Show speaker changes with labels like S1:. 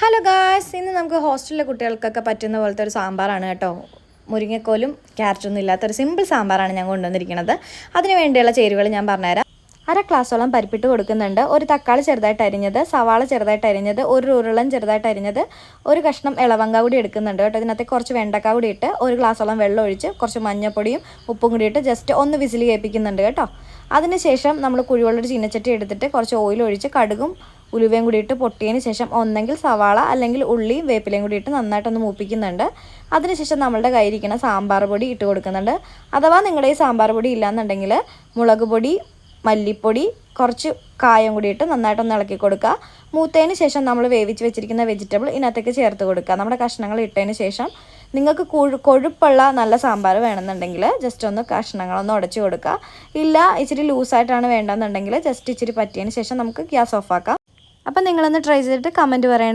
S1: Hello guys, ഇന്ന് നമുക്ക് ഹോസ്റ്റലിലെ കുട്ടികൾക്കൊക്കെ പറ്റുന്ന പോലത്തെ ഒരു സാമ്പാറാണ് കേട്ടോ. മുരിങ്ങക്കോലും ക്യാരറ്റൊന്നും ഇല്ലാത്തൊരു സിമ്പിൾ സാമ്പാറാണ് ഞാൻ കൊണ്ടുവന്നിരിക്കുന്നത്. അതിന് വേണ്ടിയുള്ള ചേരുവകൾ ഞാൻ പറഞ്ഞുതരാം. 1/2 ഗ്ലാസോളം പരിപ്പിട്ട് കൊടുക്കുന്നുണ്ട്, ഒരു തക്കാളി ചെറുതായിട്ട് അരിഞ്ഞത്, സവാള ചെറുതായിട്ട് അരിഞ്ഞത്, ഒരു ഉരുളൻ ചെറുതായിട്ട് അരിഞ്ഞത്, ഒരു കഷ്ണം ഇളവങ്ക കൂടി എടുക്കുന്നുണ്ട് കേട്ടോ. ഇതിനകത്ത് കുറച്ച് വെണ്ടക്ക കൂടി ഇട്ട് 1 ഗ്ലാസോളം വെള്ളം ഒഴിച്ച് കുറച്ച് മഞ്ഞൾപ്പൊടിയും ഉപ്പും കൂടി ഇട്ട് ജസ്റ്റ് ഒന്ന് വിസിൽ കേൾപ്പിക്കുന്നുണ്ട് കേട്ടോ. അതിനുശേഷം നമ്മൾ കുഴിവെള്ളൊരു ചീനച്ചട്ടി എടുത്തിട്ട് കുറച്ച് ഓയിൽ ഒഴിച്ച് കടുകും ഉലുവയും കൂടി ഇട്ട് പൊട്ടിയതിന് ശേഷം ഒന്നെങ്കിൽ സവാള അല്ലെങ്കിൽ ഉള്ളിയും വേപ്പിലയും കൂടി ഇട്ട് നന്നായിട്ടൊന്ന് മൂപ്പിക്കുന്നുണ്ട്. അതിനുശേഷം നമ്മളുടെ കയ്യിരിക്കുന്ന സാമ്പാർ പൊടി ഇട്ട് കൊടുക്കുന്നുണ്ട്. അഥവാ നിങ്ങളുടെ ഈ സാമ്പാർ പൊടി ഇല്ലയെന്നുണ്ടെങ്കിൽ മുളക് പൊടി, മല്ലിപ്പൊടി, കുറച്ച് കായം കൂടി ഇട്ട് നന്നായിട്ടൊന്ന് ഇളക്കി കൊടുക്കുക. മൂത്തതിന് ശേഷം നമ്മൾ വേവിച്ച് വെച്ചിരിക്കുന്ന വെജിറ്റബിൾ ഇതിനകത്തേക്ക് ചേർത്ത് കൊടുക്കുക. നമ്മുടെ കഷ്ണങ്ങൾ ഇട്ടതിന് ശേഷം നിങ്ങൾക്ക് കൊഴുപ്പുള്ള നല്ല സാമ്പാർ വേണമെന്നുണ്ടെങ്കിൽ ജസ്റ്റ് ഒന്ന് കഷ്ണങ്ങളൊന്ന് ഉടച്ച് കൊടുക്കുക. ഇല്ല ഇച്ചിരി ലൂസായിട്ടാണ് വേണ്ടതെന്നുണ്ടെങ്കിൽ ജസ്റ്റ് ഇച്ചിരി പറ്റിയതിന് ശേഷം നമുക്ക് ഗ്യാസ് ഓഫ് ആക്കാം. അപ്പം നിങ്ങളൊന്ന് ട്രൈ ചെയ്തിട്ട് കമൻറ്റ് പറയണം.